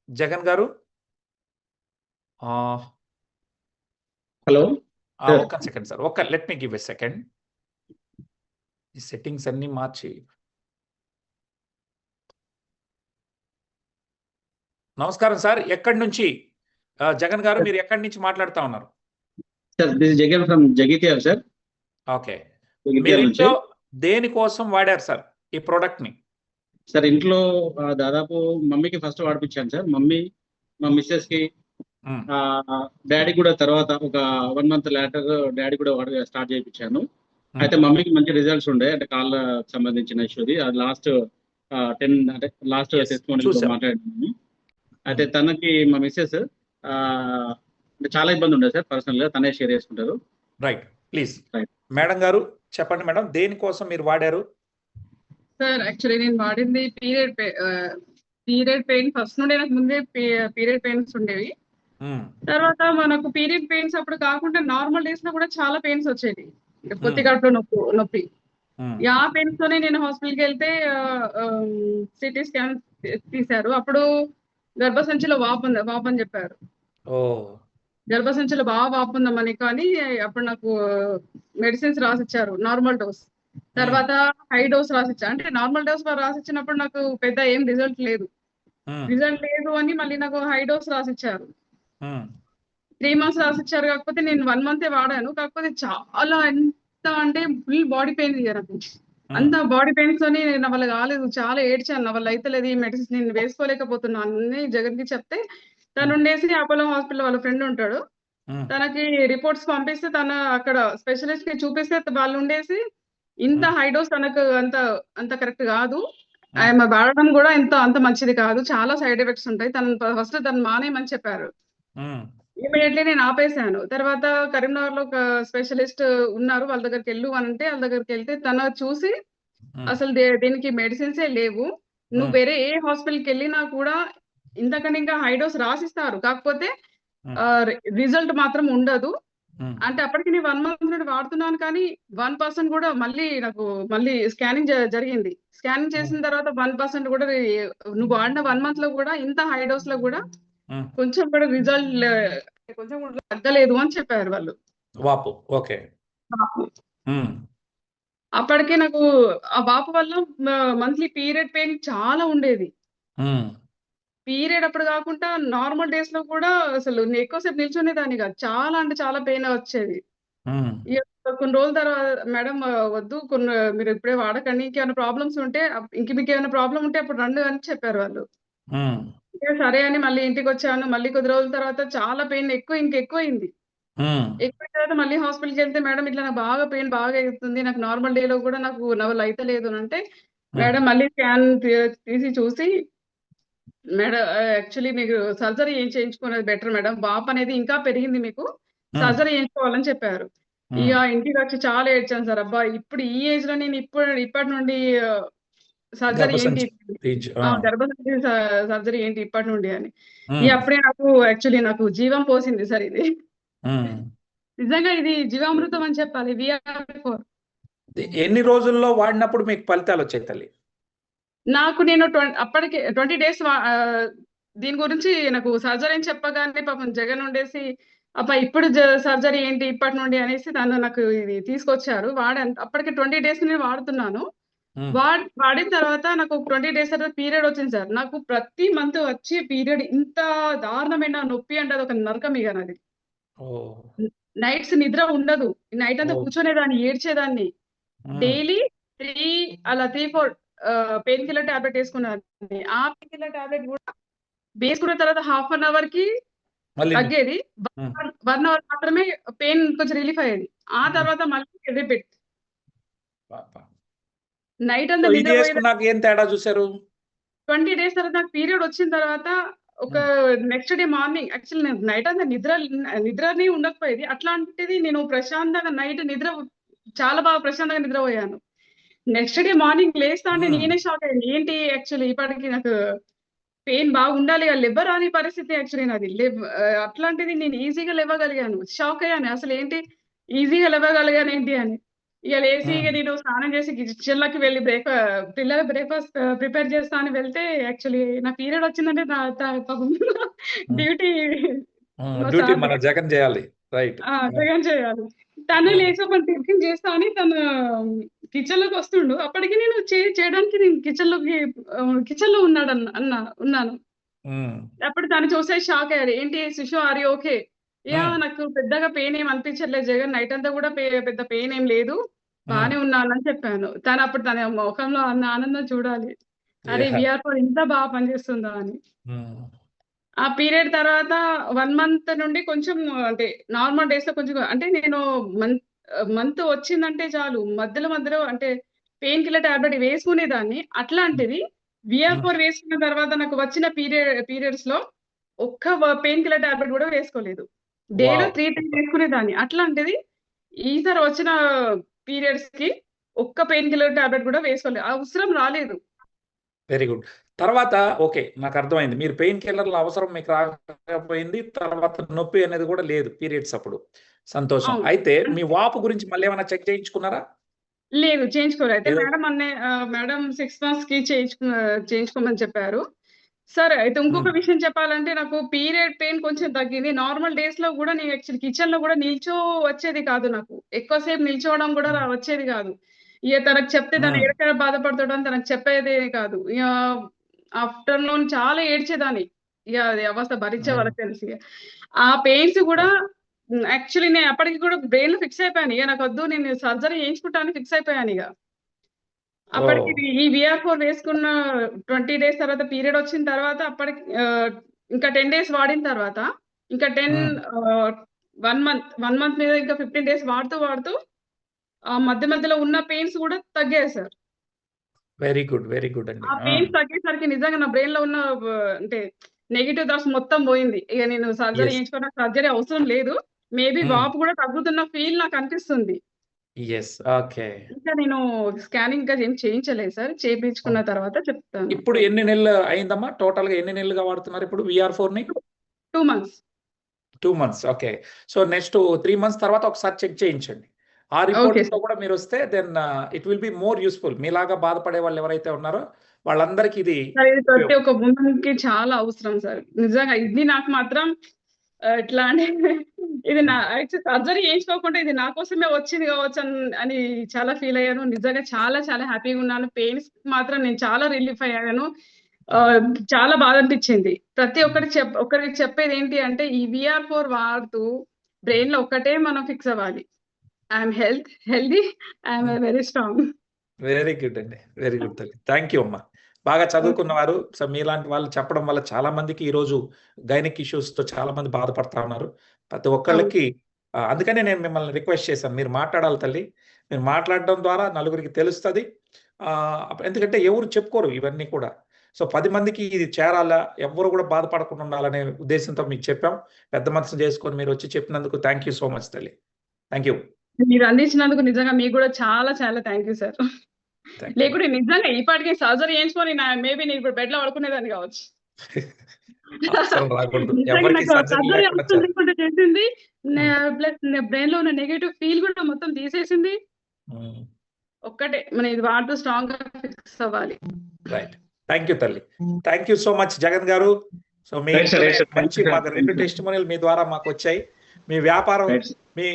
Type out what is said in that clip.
జగన్ గారు. Hello sir. ఒక్క second sir, let me give a second. ఈ సెట్టింగ్స్ అన్ని మార్చి. నమస్కారం సార్, ఎక్కడి నుంచి జగన్ గారు మీరు ఎక్కడి నుంచి మాట్లాడుతా ఉన్నారు? Sir this Jagan from Jagtial sir. Okay, Jagtial నుంచి. మీరు దేనికోసం వాడారు సార్ ఈ ప్రోడక్ట్ ని? సార్ ఇంట్లో దాదాపు మమ్మీకి ఫస్ట్ వాడిపించాను సార్. మమ్మీ, మా మిస్సెస్ కి, డాడీ కూడా తర్వాత ఒక 1 month లేటర్ డాడీ కూడా స్టార్ట్ చేయించాను. అయితే మమ్మీకి మంచి రిజల్ట్స్ ఉండే, అంటే కాళ్ళ సంబంధించిన ఇష్యూది. అది లాస్ట్ 10 అంటే లాస్ట్ టెస్టిమోనియల్తో మాట్లాడాను. అయితే తనకి మా మిస్సెస్ అంటే చాలా ఇబ్బంది ఉండదు సార్, పర్సనల్ గా తనే షేర్ చేసుకుంటారు. రైట్, ప్లీజ్ మేడం గారు చెప్పండి మేడం, దేనికోసం మీరు వాడారు? సార్ యాక్చువల్లీ నేను వాడింది పీరియడ్ పెయిన్ ఫస్ట్ నుండి నాకు ముందే పీరియడ్ పెయిన్స్ ఉండేవి. తర్వాత మనకు పీరియడ్ పెయిన్స్ అప్పుడు కాకుండా నార్మల్ డేస్ లో కూడా చాలా పెయిన్స్ వచ్చేది, పొత్తి కడుపులో నొప్పి. ఆ పెయిన్స్ తోనే నేను హాస్పిటల్కి వెళ్తే సిటీ స్కాన్ తీశారు. అప్పుడు గర్భసంచిలో వాపు అని చెప్పారు. గర్భసంచిలో బాగా వాపు ఉందామని, కానీ అప్పుడు నాకు మెడిసిన్స్ రాసిచ్చారు నార్మల్ డోస్. తర్వాత హై డోస్ రాసిచ్చారు. అంటే నార్మల్ డోస్ రాసిచ్చినప్పుడు నాకు పెద్ద ఏం రిజల్ట్ లేదు అని మళ్ళీ నాకు హై డోస్ రాసిచ్చారు. 3 months రాసిచ్చారు. కాకపోతే నేను 1 month వాడాను. కాకపోతే చాలా ఎంత అంటే ఫుల్ బాడీ పెయిన్ నాకు. అంత బాడీ పెయిన్స్ తోని నా వల్ల కాలేదు, చాలా ఏడ్చాను. నా వల్ల అయితే లేదు, ఈ మెడిసిన్ నేను వేసుకోలేకపోతున్నాను అని జగన్ కి చెప్తే తను ఉండేసి అపోలో హాస్పిటల్ వాళ్ళ ఫ్రెండ్ ఉంటాడు, తనకి రిపోర్ట్స్ పంపిస్తే తన అక్కడ స్పెషలిస్ట్ కి చూపిస్తే వాళ్ళు ఉండేసి ఇంత హై డోస్ తనకు అంత కరెక్ట్ కాదు, ఆయన వాడడం కూడా అంత మంచిది కాదు, చాలా సైడ్ ఎఫెక్ట్స్ ఉంటాయి, ఫస్ట్ తను మానేయమని చెప్పారు. ఇమీడియట్లీ నేను ఆపేశాను. తర్వాత కరీంనగర్ లో ఒక స్పెషలిస్ట్ ఉన్నారు, వాళ్ళ దగ్గరికి వెళ్ళు అంటే వాళ్ళ దగ్గరికి వెళ్తే తన చూసి అసలు దీనికి మెడిసిన్సే లేవు, నువ్వు వేరే ఏ హాస్పిటల్కి వెళ్ళినా కూడా ఇంతకంటే ఇంకా హై డోస్ రాసిస్తారు, కాకపోతే రిజల్ట్ మాత్రం ఉండదు అంటే. అప్పటికి నేను 1 month నుండి వాడుతున్నాను, కానీ 1% కూడా నాకు మళ్ళీ స్కానింగ్ జరిగింది. స్కానింగ్ చేసిన తర్వాత 1% కూడా నువ్వు వాడిన 1 month లో కూడా ఇంత హై డోస్ లో కూడా కొంచెం కూడా రిజల్ట్ కొంచెం కూడా తగ్గలేదు అని చెప్పారు వాళ్ళు. వాపు ఓకే. అప్పటికే నాకు ఆ వాపు వల్ల మంత్లీ పీరియడ్ పెయిన్ చాలా ఉండేది. పీరియడ్ అప్పుడు కాకుండా నార్మల్ డేస్ లో కూడా అసలు ఎక్కువసేపు నిల్చునేదాన్ని కాదు, చాలా అంటే చాలా పెయిన్ వచ్చేది. కొన్ని రోజుల తర్వాత మేడం వద్దు, మీరు ఇప్పుడే వాడకండి, ఇంకేమైనా ప్రాబ్లమ్స్ ఉంటే మీకు ఏమైనా ప్రాబ్లం ఉంటే అప్పుడు రండి అని చెప్పారు వాళ్ళు. సరే అని మళ్ళీ ఇంటికి వచ్చాను. మళ్ళీ కొద్ది రోజుల తర్వాత చాలా పెయిన్ ఎక్కువైంది. ఎక్కువైన తర్వాత మళ్ళీ హాస్పిటల్కి వెళ్తే మేడం ఇట్లా నాకు బాగా పెయిన్ బాగా అవుతుంది, నాకు నార్మల్ డేలో కూడా నాకు నా వల్ల అయితే లేదు అంటే మేడం మళ్ళీ స్కాన్ తీసి చూసి, మేడం యాక్చువల్లీ మీకు సర్జరీ ఏం చేయించుకునేది బెటర్ మేడం, వాపు అనేది ఇంకా పెరిగింది, మీకు సర్జరీ చేయించుకోవాలని చెప్పారు. ఇక ఇంటికి వచ్చి చాలా ఏడ్చాను సార్. అబ్బా, ఇప్పుడు ఈ ఏజ్ లో నేను ఇప్పటి నుండి సర్జరీ ఏంటి, గర్భసంచి సర్జరీ ఏంటి ఇప్పటి నుండి అని. అప్పుడే నాకు జీవం పోసింది సార్ ఇది. నిజంగా ఇది జీవామృతం అని చెప్పాలి. VR4 ఎన్ని రోజుల్లో వాడినప్పుడు మీకు ఫలితాలు వచ్చాయి తల్లి? నేను అప్పటికి 20 days దీని గురించి నాకు సర్జరీ అని చెప్పగానే పాపం జగన్ ఉండేసి, అబ్బా ఇప్పుడు సర్జరీ ఏంటి ఇప్పటి నుండి అనేసి నాకు ఇది తీసుకొచ్చారు. అప్పటికి 20 days నేను వాడుతున్నాను. వాడిన తర్వాత నాకు 20 days తర్వాత పీరియడ్ వచ్చింది సార్. నాకు ప్రతి మంత్ వచ్చే పీరియడ్ ఇంత దారుణమైన నొప్పి అంటే అది ఒక నరకం ఇక నాది. నైట్స్ నిద్ర ఉండదు, నైట్ అంతా కూర్చొనేదాన్ని, ఏడ్చేదాన్ని. డైలీ 3-4 పెయిన్ కిల్లర్ టాబ్లెట్ వేసుకున్నాను. ఆ పెయిన్ కిల్లర్ టాబ్లెట్ కూడా వేసుకున్న తర్వాత 1/2 hour కి తగ్గేది, 1 hour మాత్రమే పెయిన్ కొంచెం రిలీఫ్ అయ్యేది. ఆ తర్వాత మళ్ళీ రిపీట్. నైట్ అంతా ఏం తేడా చూసారు? 20 days తర్వాత నాకు పీరియడ్ వచ్చిన తర్వాత ఒక నెక్స్ట్ డే మార్నింగ్, యాక్చువల్లీ నేను నైట్ అంతా నిద్రనే ఉండకపోయేది, అట్లాంటిది నేను ప్రశాంతంగా నైట్ నిద్ర చాలా బాగా ప్రశాంతంగా నిద్రపోయాను. నెక్స్ట్ డే మార్నింగ్ లేస్తా అంటే నేనే షాక్ అయ్యాను, ఏంటి యాక్చువల్లీ ఇప్పటికి నాకు పెయిన్ బాగా ఉండాలి, లేవరాని పరిస్థితి యాక్చువల్లీ నాది. అట్లాంటిది నేను ఈజీగా లేవగలిగాను. షాక్ అయ్యాను, అసలు ఏంటి ఈజీగా లేవగలిగాను ఏంటి అని. ఇక లేసి ఇక ఉమ్, నేను స్నానం చేసి కిచెన్‌లోకి వెళ్ళి పిల్లల బ్రేక్‌ఫాస్ట్ ప్రిపేర్ చేస్తా అని వెళ్తే యాక్చువల్లీ నా పీరియడ్ వచ్చిందంటే నా పాపం ఉమ్, డ్యూటీ డ్యూటీ స్టార్ట్ మన జగన్ చేయాలి. రైట్. జగన్ చేయాలి. తను లేచి ఒక టిఫిన్ చేస్తా అని తను కిచెన్‌లోకి వస్తుండు. అప్పటికి నేను చేయడానికి నేను కిచెన్‌లో ఉన్నాను. అప్పుడు తను చూసే షాక్ అయ్యాడు. "ఏంటి Sushu are you okay?" Yeah! నాకు పెద్దగా పెయిన్ ఏమి అనిపించట్లేదు జగన్. నైట్ అంతా కూడా పెద్ద పెయిన్ ఏం లేదు. బానే ఉన్నాను అని చెప్పాను. అప్పుడు తన మొఖంలో ఉన్న ఆనందం చూడాలి. అరే! వీఆర్4 ఇంత బాగా పనిచేస్తుందా అని. ఆ పీరియడ్ తర్వాత 1 మంత్ నుండి కొంచెం అంటే నార్మల్ డేస్‌లో కొంచెం అంటే నేను మంత్ వచ్చిందంటే చాలు మధ్యలో అంటే పెయిన్ కిల్లర్ టాబ్లెట్ వేసుకునేదాన్ని. అట్లాంటిది వీఆర్4 వేసుకున్న తర్వాత నాకు వచ్చిన పీరియడ్స్‌లో ఒక్క పెయిన్ కిల్లర్ టాబ్లెట్ కూడా వేసుకోలేదు. డేలో వావ్! 3 టైమ్స్ వేసుకునేదాన్ని. అట్లాంటిది ఈసారి వచ్చిన పీరియడ్స్‌కి ఒక్క పెయిన్ కిల్లర్ టాబ్లెట్ కూడా వేసుకోలేదు. అవసరం రాలేదు. Very good. తర్వాత ఓకే. నాకు అర్థమైంది. మీరు పెయిన్ కిల్లర్‌ల అవసరం మీకు రాకపోయింది. తర్వాత నొప్పి అనేది కూడా లేదు పీరియడ్స్ అప్పుడు. సంతోషం. అవును. అయితే మీ వాపు గురించి మళ్ళీ ఏమైనా చెక్ చేయించుకున్నారా? లేదు చేయించుకోలేదు. అయితే ఏదో మేడం 6 మంత్స్‌కి చేయించుకోమని చెప్పారు. సరే అయితే ఇంకొక విషయం చెప్పాలంటే నాకు పీరియడ్ పెయిన్ కొంచెం తగ్గింది. నార్మల్ డేస్‌లో గూడా నేను యాక్చువల్లీ కిచెన్‌లో గూడా వచ్చేది కాదు నాకు. ఎక్కువ సేపు నిల్చోవడం గూడా వచ్చేది కాదు. ఇగ తనకు చెప్తే తను ఎక్కడ బాధపడతాడని తనకు చెప్పేదే కాదు. ఇగ ఆఫ్టర్‌నూన్ చాలా ఏడ్చేదాన్ని. ఇగ అది అవస్థ భరించే వాళ్ళకి తెలుసు ఇగ. ఆ పెయిన్స్ గూడా యాక్చువల్లీ నేను అప్పటికి కూడా బ్రెయిన్‌లో ఫిక్స్ అయిపోయాను. ఇగ నాకొద్దు నేను సర్జరీ చేయించుకుంటా అని ఫిక్స్ అయిపోయానిగ. అప్పటికి ఓహ్! ఈ వీఆర్4 వేసుకున్న 20 డేస్ తర్వాత పీరియడ్ వచ్చిన తర్వాత అప్పటికి ఇంకా 10 డేస్ వాడిన తర్వాత ఇంకా 1 మంత్ మీద ఇంకా 15 డేస్ వాడుతూ మధ్యలో ఉన్న పెయిన్స్ కూడా తగ్గాయి sir. Very good. Very good అండి. ఆ పెయిన్స్ తగ్గేసరికి నిజంగా నా బ్రెయిన్‌లో ఉన్న అంటే నెగెటివ్ థాట్స్ మొత్తం పోయింది. ఇగ నేను సర్జరీ యెస్. చేయించుకోవడానికి సర్జరీ అవసరం లేదు. మేబీ వాపు కూడా తగ్గుతున్న ఫీల్ నాకు అనిపిస్తుంది. యెస్. ఓకే. ఇంకా నేను స్కానింగ్ ఇంకా ఏం చేయించలేదు సార్. చేపించుకున్న తర్వాత చెప్తాను. ఇప్పుడు ఎన్ని నెలలు అయిందమ్మా? టోటల్‌గా ఎన్ని నెలలుగా వాడుతున్నారు ఇప్పుడు వీఆర్4ని? 2 months. 2 months. Okay. So next 3 months తర్వాత ఒకసారి చెక్ చేయించండి. ఆ ఓకే రిపోర్ట్‌తో సార్. కూడా మీరొస్తే then it will be more useful. మీలాగా బాధపడే వాళ్ళు ఎవరైతే ఉన్నారో వాళ్ళందరికీ ఇది సార్ ఇది ప్రతి ఉపయోగం. ఒక్క వుమెన్‌కి చాలా అవసరం సార్. నిజంగా ఇది నాకు మాత్రం ఎట్లా అంటే ఇది యాక్చువల్లీ సర్జరీ చేయించుకోకుండా ఇది నా కోసమే వచ్చింది కావచ్చు అని చాలా ఫీల్ అయ్యాను. నిజంగా చాలా చాలా హ్యాపీగా ఉన్నాను. పెయిన్స్ మాత్రం నేను చాలా రిలీఫ్ అయ్యాను. చాలా బాధ అనిపించింది. ప్రతి ఒక్కరికి చెప్పేది ఏంటి అంటే ఈ వీఆర్4 వాడుతూ బ్రెయిన్‌లో ఒక్కటే మనం ఫిక్స్ అవ్వాలి. I'm healthy. I'm very strong. Very good అండి. వెరీ గుడ్ తల్లి. థాంక్ యూ అమ్మా. బాగా చదువుకున్నవారు. సో మీలాంటి వాళ్ళు చెప్పడం వల్ల చాలా మందికి ఈరోజు గైనిక్ ఇష్యూస్‌తో చాలా మంది బాధపడతా ఉన్నారు. ప్రతి ఒక్కళ్ళకి అందుకనే నేను మిమ్మల్ని రిక్వెస్ట్ చేశాను. మీరు మాట్లాడాలి తల్లి. మీరు మాట్లాడడం ద్వారా నలుగురికి తెలుస్తది. ఎందుకంటే ఎవరు చెప్పుకోరు ఇవన్నీ కూడా. సో 10 మందికి ఇది చేరాలా, ఎవ్వరు కూడా బాధపడకుండా ఉండాలనే ఉద్దేశంతో మీకు చెప్పాం. పెద్ద మనసు చేసుకొని మీరొచ్చి చెప్పినందుకు థాంక్ యూ సో మచ్ తల్లి. Thank you. మీరు అందించినందుకు నిజంగా మీకు కూడా చాలా చాలా thank you sir. Thank you. లేకుంటే నిజంగా ఈ పాటికి సర్జరీ చేయించుకొని మేబీ నేను ఇప్పుడు బెడ్‌లో పడుకునేదాన్ని కావచ్చు. అస్సలు రాకూడదు. నిజంగా ఎవరికీ నాకు సర్జరీ సర్జరీ లేకుండా అవసరం లేకుండా చేసింది. ప్లస్ బ్రెయిన్‌లో ఉన్న నెగెటివ్ ఫీల్ కూడా మొత్తం తీసేసింది. ఒక్కటే మనం ఇది వాడుతూ స్ట్రాంగ్‌గా ఫిక్స్ అవ్వాలి. రైట్. థాంక్ యూ తల్లి. Thank you so much Jagan గారు. సో మీ రైట్ సార్. మంచి మాకు 2 టెస్టిమోనియల్ మీ ద్వారా మాకొచ్చాయి. మీ వ్యాపారం మీ